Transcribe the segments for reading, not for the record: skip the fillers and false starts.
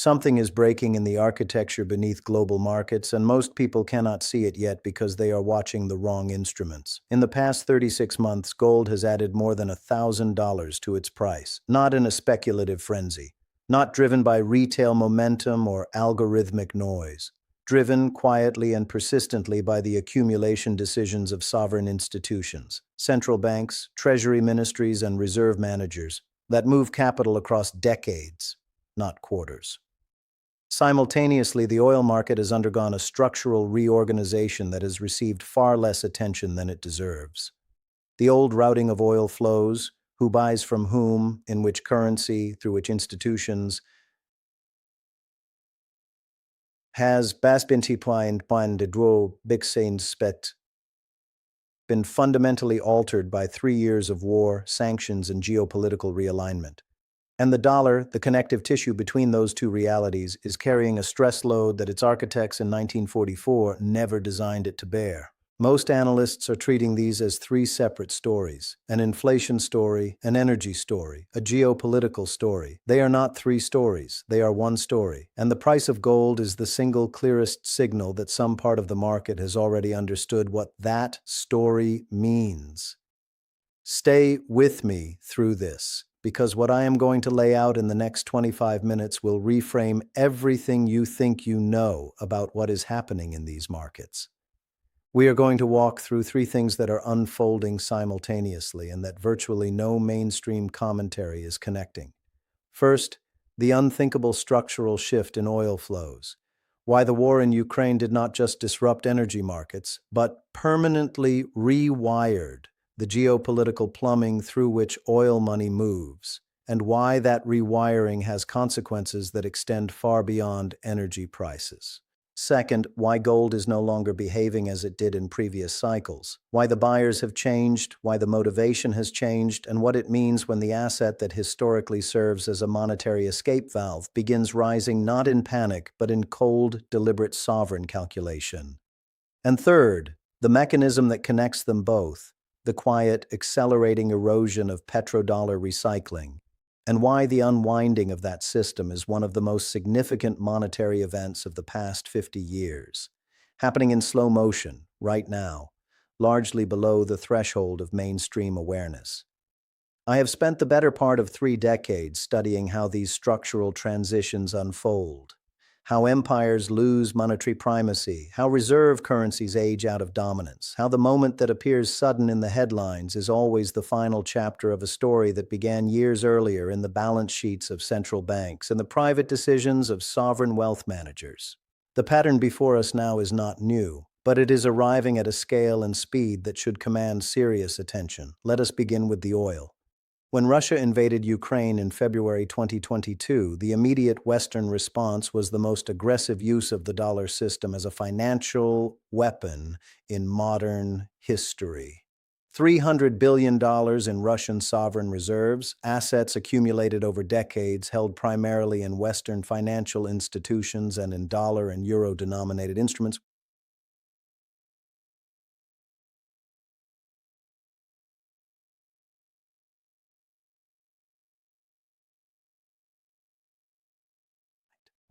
Something is breaking in the architecture beneath global markets, and most people cannot see it yet because they are watching the wrong instruments. In the past 36 months, gold has added more than $1,000 to its price, not in a speculative frenzy, not driven by retail momentum or algorithmic noise, driven quietly and persistently by the accumulation decisions of sovereign institutions, central banks, treasury ministries, and reserve managers that move capital across decades, not quarters. Simultaneously, the oil market has undergone a structural reorganization that has received far less attention than it deserves. The old routing of oil flows, who buys from whom, in which currency, through which institutions, has been fundamentally altered by 3 years of war, sanctions, and geopolitical realignment. And the dollar, the connective tissue between those two realities, is carrying a stress load that its architects in 1944 never designed it to bear. Most analysts are treating these as three separate stories: an inflation story, an energy story, a geopolitical story. They are not three stories, they are one story. And the price of gold is the single clearest signal that some part of the market has already understood what that story means. Stay with me through this, because what I am going to lay out in the next 25 minutes will reframe everything you think you know about what is happening in these markets. We are going to walk through three things that are unfolding simultaneously and that virtually no mainstream commentary is connecting. First, the unthinkable structural shift in oil flows. Why the war in Ukraine did not just disrupt energy markets, but permanently rewired the geopolitical plumbing through which oil money moves, and why that rewiring has consequences that extend far beyond energy prices. Second, why gold is no longer behaving as it did in previous cycles, why the buyers have changed, why the motivation has changed, and what it means when the asset that historically serves as a monetary escape valve begins rising not in panic, but in cold, deliberate sovereign calculation. And third, the mechanism that connects them both, the quiet, accelerating erosion of petrodollar recycling, and why the unwinding of that system is one of the most significant monetary events of the past 50 years, happening in slow motion, right now, largely below the threshold of mainstream awareness. I have spent the better part of 3 decades studying how these structural transitions unfold, how empires lose monetary primacy, how reserve currencies age out of dominance, how the moment that appears sudden in the headlines is always the final chapter of a story that began years earlier in the balance sheets of central banks and the private decisions of sovereign wealth managers. The pattern before us now is not new, but it is arriving at a scale and speed that should command serious attention. Let us begin with the oil. When Russia invaded Ukraine in February 2022, the immediate Western response was the most aggressive use of the dollar system as a financial weapon in modern history. $300 billion in Russian sovereign reserves, assets accumulated over decades held primarily in Western financial institutions and in dollar and euro-denominated instruments,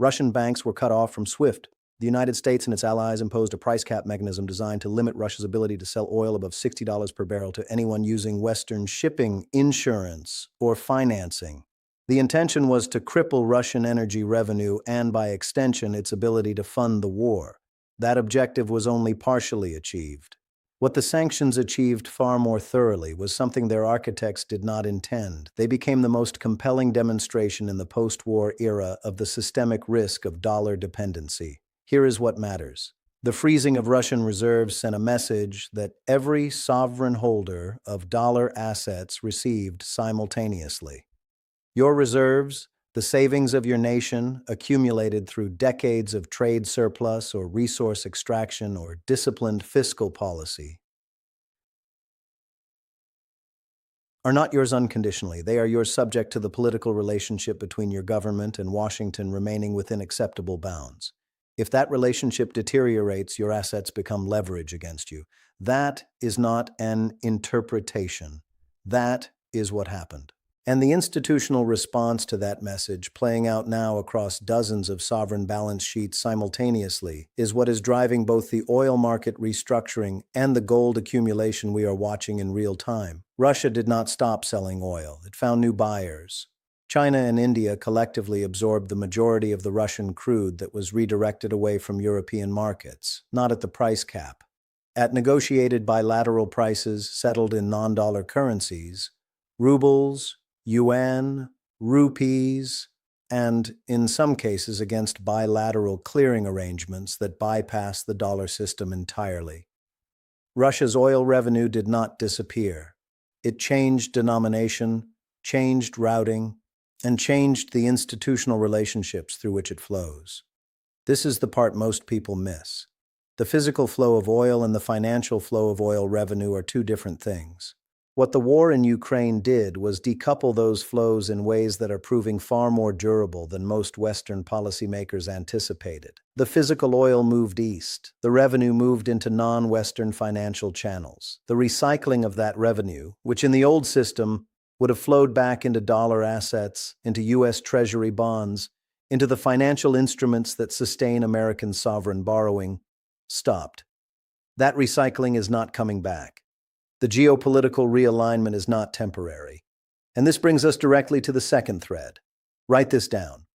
Russian banks were cut off from SWIFT. The United States and its allies imposed a price cap mechanism designed to limit Russia's ability to sell oil above $60 per barrel to anyone using Western shipping, insurance, or financing. The intention was to cripple Russian energy revenue and, by extension, its ability to fund the war. That objective was only partially achieved. What the sanctions achieved far more thoroughly was something their architects did not intend. They became the most compelling demonstration in the post-war era of the systemic risk of dollar dependency. Here is what matters. The freezing of Russian reserves sent a message that every sovereign holder of dollar assets received simultaneously. Your reserves, the savings of your nation, accumulated through decades of trade surplus or resource extraction or disciplined fiscal policy, are not yours unconditionally. They are yours subject to the political relationship between your government and Washington remaining within acceptable bounds. If that relationship deteriorates, your assets become leverage against you. That is not an interpretation. That is what happened. And the institutional response to that message, playing out now across dozens of sovereign balance sheets simultaneously, is what is driving both the oil market restructuring and the gold accumulation we are watching in real time. Russia did not stop selling oil, it found new buyers. China and India collectively absorbed the majority of the Russian crude that was redirected away from European markets, not at the price cap. At negotiated bilateral prices settled in non-dollar currencies, rubles, yuan, rupees, and, in some cases, against bilateral clearing arrangements that bypass the dollar system entirely. Russia's oil revenue did not disappear. It changed denomination, changed routing, and changed the institutional relationships through which it flows. This is the part most people miss. The physical flow of oil and the financial flow of oil revenue are two different things. What the war in Ukraine did was decouple those flows in ways that are proving far more durable than most Western policymakers anticipated. The physical oil moved east. The revenue moved into non-Western financial channels. The recycling of that revenue, which in the old system would have flowed back into dollar assets, into U.S. Treasury bonds, into the financial instruments that sustain American sovereign borrowing, stopped. That recycling is not coming back. The geopolitical realignment is not temporary. And this brings us directly to the second thread. Write this down.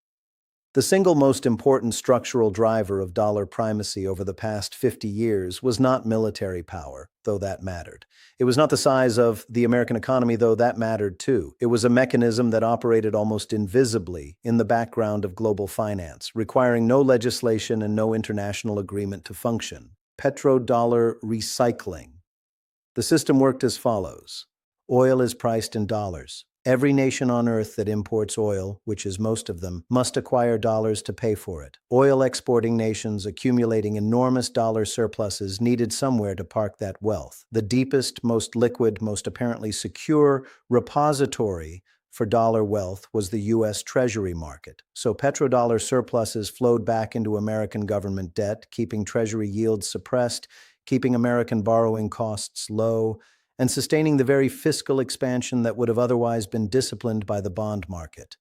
The single most important structural driver of dollar primacy over the past 50 years was not military power, though that mattered. It was not the size of the American economy, though that mattered too. It was a mechanism that operated almost invisibly in the background of global finance, requiring no legislation and no international agreement to function. Petrodollar recycling. The system worked as follows. Oil is priced in dollars. Every nation on earth that imports oil, which is most of them, must acquire dollars to pay for it. Oil exporting nations accumulating enormous dollar surpluses needed somewhere to park that wealth. The deepest, most liquid, most apparently secure repository for dollar wealth was the U.S. Treasury market. So petrodollar surpluses flowed back into American government debt, keeping Treasury yields suppressed, keeping American borrowing costs low, and sustaining the very fiscal expansion that would have otherwise been disciplined by the bond market.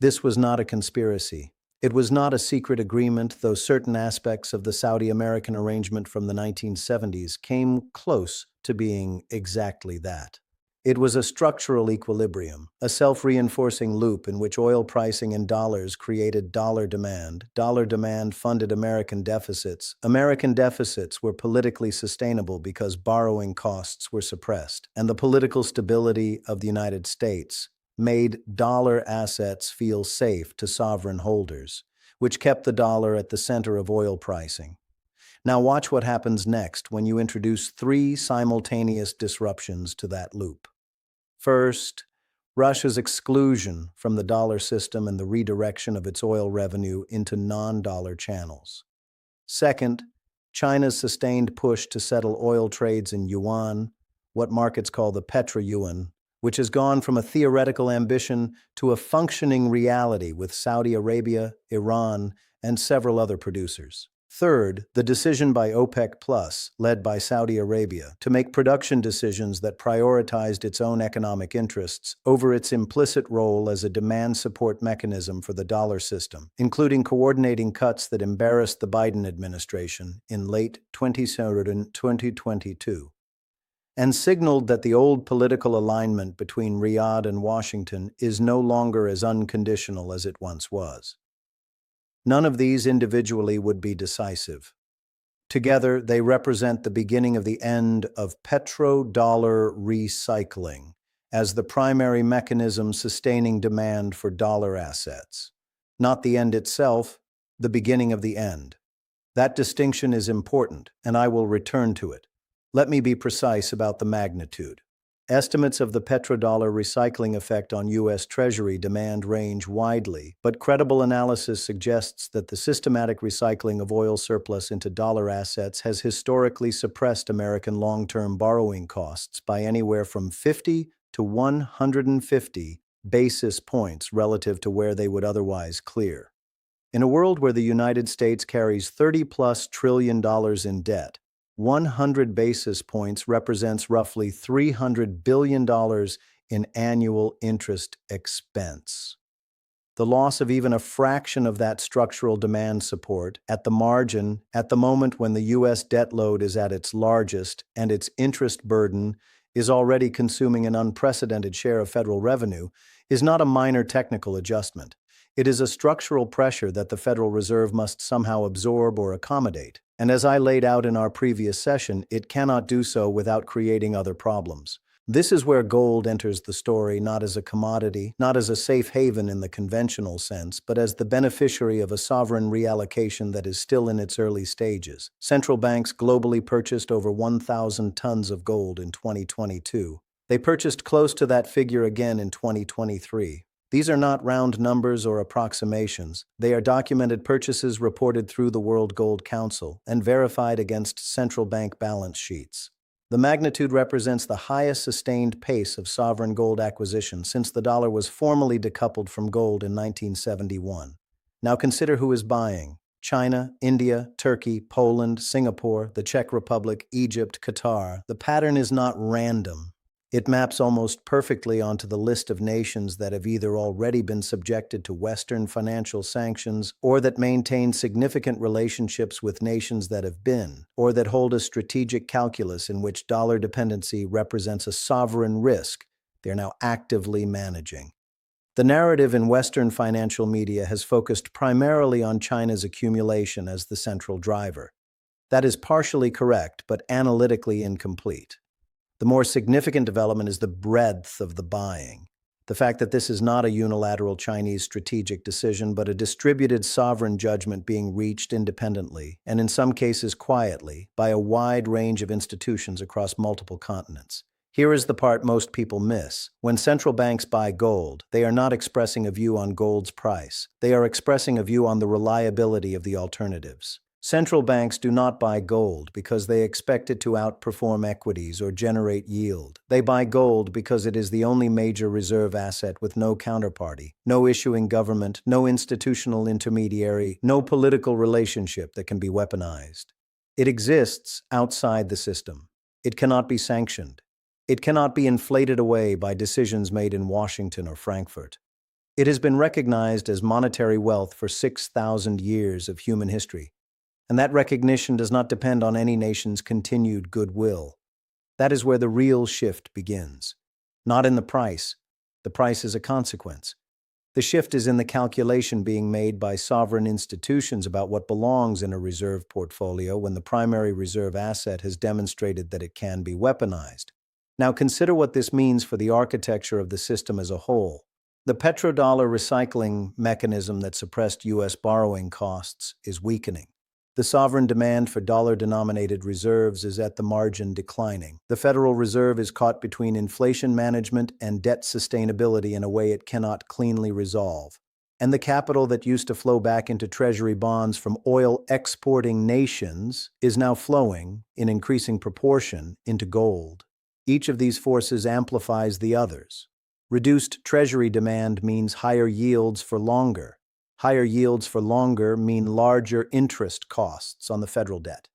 This was not a conspiracy. It was not a secret agreement, though certain aspects of the Saudi-American arrangement from the 1970s came close to being exactly that. It was a structural equilibrium, a self-reinforcing loop in which oil pricing in dollars created dollar demand funded American deficits were politically sustainable because borrowing costs were suppressed, and the political stability of the United States made dollar assets feel safe to sovereign holders, which kept the dollar at the center of oil pricing. Now watch what happens next when you introduce three simultaneous disruptions to that loop. First, Russia's exclusion from the dollar system and the redirection of its oil revenue into non-dollar channels. Second, China's sustained push to settle oil trades in yuan, what markets call the petro-yuan, which has gone from a theoretical ambition to a functioning reality with Saudi Arabia, Iran, and several other producers. Third, the decision by OPEC+, led by Saudi Arabia, to make production decisions that prioritized its own economic interests over its implicit role as a demand support mechanism for the dollar system, including coordinating cuts that embarrassed the Biden administration in late 2022, and signaled that the old political alignment between Riyadh and Washington is no longer as unconditional as it once was. None of these individually would be decisive. Together, they represent the beginning of the end of petrodollar recycling as the primary mechanism sustaining demand for dollar assets. Not the end itself, the beginning of the end. That distinction is important, and I will return to it. Let me be precise about the magnitude. Estimates of the petrodollar recycling effect on U.S. Treasury demand range widely, but credible analysis suggests that the systematic recycling of oil surplus into dollar assets has historically suppressed American long-term borrowing costs by anywhere from 50 to 150 basis points relative to where they would otherwise clear. In a world where the United States carries $30+ trillion in debt, 100 basis points represents roughly $300 billion in annual interest expense. The loss of even a fraction of that structural demand support at the margin, at the moment when the U.S. debt load is at its largest and its interest burden is already consuming an unprecedented share of federal revenue, is not a minor technical adjustment. It is a structural pressure that the Federal Reserve must somehow absorb or accommodate. And as I laid out in our previous session, it cannot do so without creating other problems. This is where gold enters the story, not as a commodity, not as a safe haven in the conventional sense, but as the beneficiary of a sovereign reallocation that is still in its early stages. Central banks globally purchased over 1,000 tons of gold in 2022. They purchased close to that figure again in 2023. These are not round numbers or approximations. They are documented purchases reported through the World Gold Council and verified against central bank balance sheets. The magnitude represents the highest sustained pace of sovereign gold acquisition since the dollar was formally decoupled from gold in 1971. Now consider who is buying: China, India, Turkey, Poland, Singapore, the Czech Republic, Egypt, Qatar. The pattern is not random. It maps almost perfectly onto the list of nations that have either already been subjected to Western financial sanctions or that maintain significant relationships with nations that have been, or that hold a strategic calculus in which dollar dependency represents a sovereign risk they're now actively managing. The narrative in Western financial media has focused primarily on China's accumulation as the central driver. That is partially correct, but analytically incomplete. The more significant development is the breadth of the buying. The fact that this is not a unilateral Chinese strategic decision, but a distributed sovereign judgment being reached independently, and in some cases quietly, by a wide range of institutions across multiple continents. Here is the part most people miss. When central banks buy gold, they are not expressing a view on gold's price. They are expressing a view on the reliability of the alternatives. Central banks do not buy gold because they expect it to outperform equities or generate yield. They buy gold because it is the only major reserve asset with no counterparty, no issuing government, no institutional intermediary, no political relationship that can be weaponized. It exists outside the system. It cannot be sanctioned. It cannot be inflated away by decisions made in Washington or Frankfurt. It has been recognized as monetary wealth for 6,000 years of human history. And that recognition does not depend on any nation's continued goodwill. That is where the real shift begins. Not in the price. The price is a consequence. The shift is in the calculation being made by sovereign institutions about what belongs in a reserve portfolio when the primary reserve asset has demonstrated that it can be weaponized. Now consider what this means for the architecture of the system as a whole. The petrodollar recycling mechanism that suppressed U.S. borrowing costs is weakening. The sovereign demand for dollar-denominated reserves is at the margin declining. The Federal Reserve is caught between inflation management and debt sustainability in a way it cannot cleanly resolve. And the capital that used to flow back into Treasury bonds from oil-exporting nations is now flowing, in increasing proportion, into gold. Each of these forces amplifies the others. Reduced Treasury demand means higher yields for longer. Higher yields for longer mean larger interest costs on the federal debt.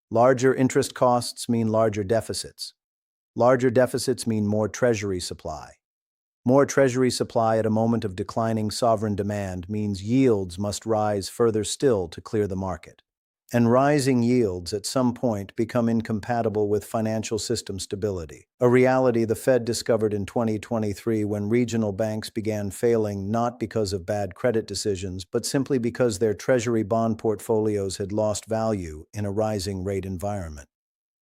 Larger interest costs mean larger deficits. Larger deficits mean more Treasury supply. More Treasury supply at a moment of declining sovereign demand means yields must rise further still to clear the market. And rising yields at some point become incompatible with financial system stability, a reality the Fed discovered in 2023 when regional banks began failing not because of bad credit decisions, but simply because their Treasury bond portfolios had lost value in a rising rate environment.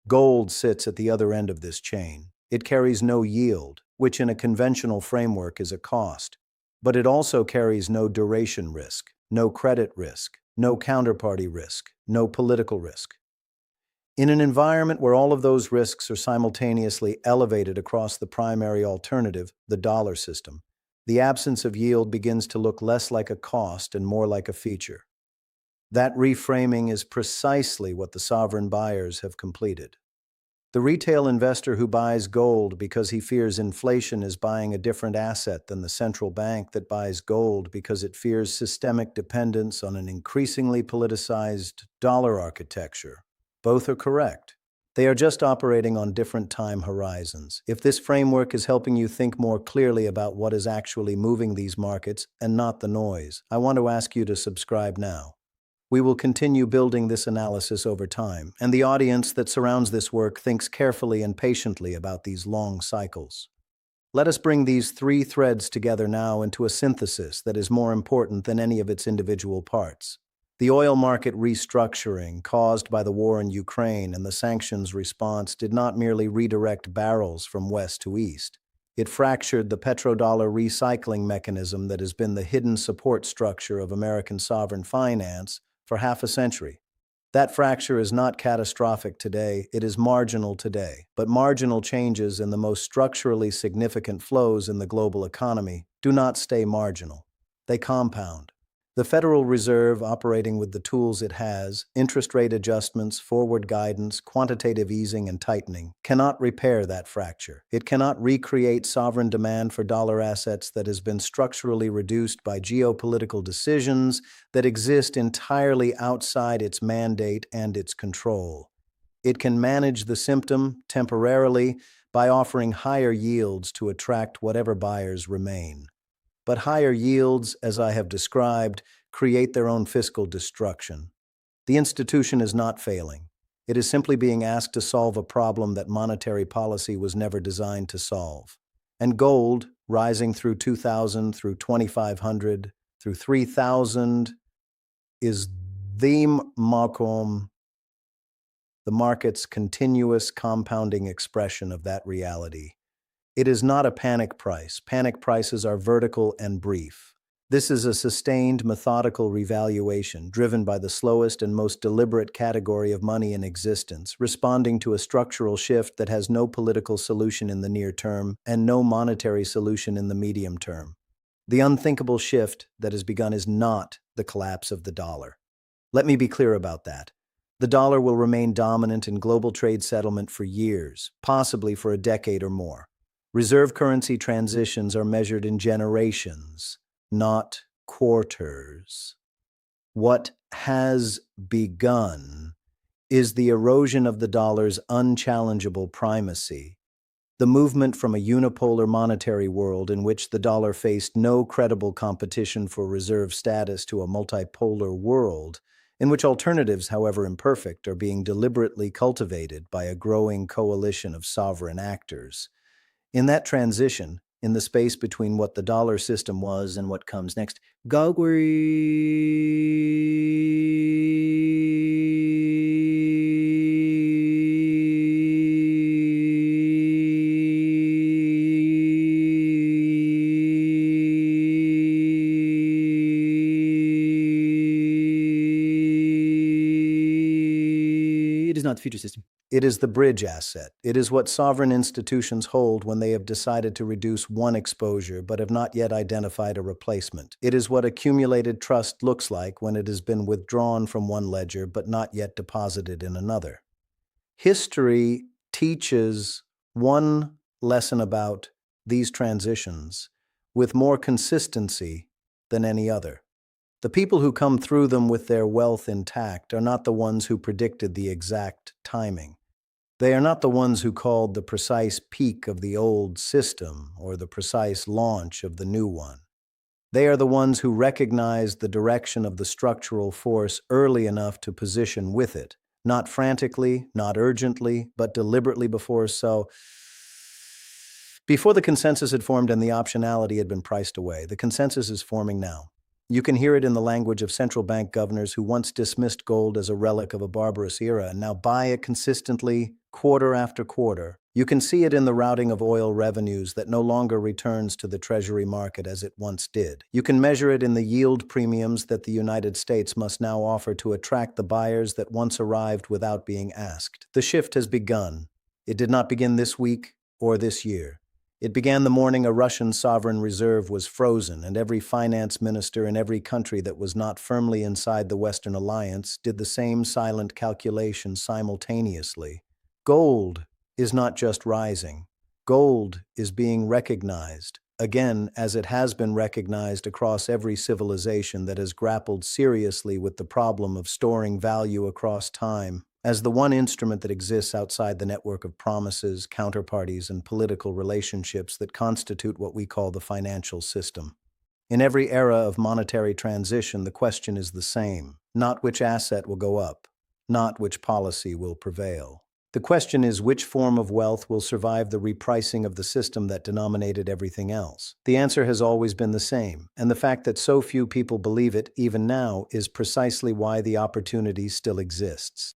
Gold sits at the other end of this chain. It carries no yield, which in a conventional framework is a cost, but it also carries no duration risk, no credit risk, no counterparty risk, no political risk. In an environment where all of those risks are simultaneously elevated across the primary alternative, the dollar system, the absence of yield begins to look less like a cost and more like a feature. That reframing is precisely what the sovereign buyers have completed. The retail investor who buys gold because he fears inflation is buying a different asset than the central bank that buys gold because it fears systemic dependence on an increasingly politicized dollar architecture. Both are correct. They are just operating on different time horizons. If this framework is helping you think more clearly about what is actually moving these markets and not the noise, I want to ask you to subscribe now. We will continue building this analysis over time, and the audience that surrounds this work thinks carefully and patiently about these long cycles. Let us bring these three threads together now into a synthesis that is more important than any of its individual parts. The oil market restructuring caused by the war in Ukraine and the sanctions response did not merely redirect barrels from west to east. It fractured the petrodollar recycling mechanism that has been the hidden support structure of American sovereign finance for half a century. That fracture is not catastrophic today, it is marginal today. But marginal changes in the most structurally significant flows in the global economy do not stay marginal. They compound. The Federal Reserve, operating with the tools it has, interest rate adjustments, forward guidance, quantitative easing, and tightening, cannot repair that fracture. It cannot recreate sovereign demand for dollar assets that has been structurally reduced by geopolitical decisions that exist entirely outside its mandate and its control. It can manage the symptom temporarily by offering higher yields to attract whatever buyers remain. But higher yields, as I have described, create their own fiscal destruction. The institution is not failing. It is simply being asked to solve a problem that monetary policy was never designed to solve. And gold, rising through 2000, through 2500, through 3000, is the market's continuous compounding expression of that reality. It is not a panic price. Panic prices are vertical and brief. This is a sustained, methodical revaluation driven by the slowest and most deliberate category of money in existence, responding to a structural shift that has no political solution in the near term and no monetary solution in the medium term. The unthinkable shift that has begun is not the collapse of the dollar. Let me be clear about that. The dollar will remain dominant in global trade settlement for years, possibly for a decade or more. Reserve currency transitions are measured in generations, not quarters. What has begun is the erosion of the dollar's unchallengeable primacy, the movement from a unipolar monetary world in which the dollar faced no credible competition for reserve status to a multipolar world, in which alternatives, however imperfect, are being deliberately cultivated by a growing coalition of sovereign actors. In that transition, in the space between what the dollar system was and what comes next, it is not the future system. It is the bridge asset. It is what sovereign institutions hold when they have decided to reduce one exposure but have not yet identified a replacement. It is what accumulated trust looks like when it has been withdrawn from one ledger but not yet deposited in another. History teaches one lesson about these transitions with more consistency than any other. The people who come through them with their wealth intact are not the ones who predicted the exact timing. They are not the ones who called the precise peak of the old system or the precise launch of the new one. They are the ones who recognized the direction of the structural force early enough to position with it, not frantically, not urgently, but deliberately before the consensus had formed and the optionality had been priced away. The consensus is forming now. You can hear it in the language of central bank governors who once dismissed gold as a relic of a barbarous era and now buy it consistently, quarter after quarter. You can see it in the routing of oil revenues that no longer returns to the treasury market as it once did. You can measure it in the yield premiums that the United States must now offer to attract the buyers that once arrived without being asked. The shift has begun. It did not begin this week or this year. It began the morning a Russian sovereign reserve was frozen, and every finance minister in every country that was not firmly inside the Western alliance did the same silent calculation simultaneously. Gold is not just rising. Gold is being recognized, again, as it has been recognized across every civilization that has grappled seriously with the problem of storing value across time. as the one instrument that exists outside the network of promises, counterparties, and political relationships that constitute what we call the financial system. In every era of monetary transition, the question is the same: not which asset will go up, not which policy will prevail. The question is which form of wealth will survive the repricing of the system that denominated everything else. The answer has always been the same, and the fact that so few people believe it, even now, is precisely why the opportunity still exists.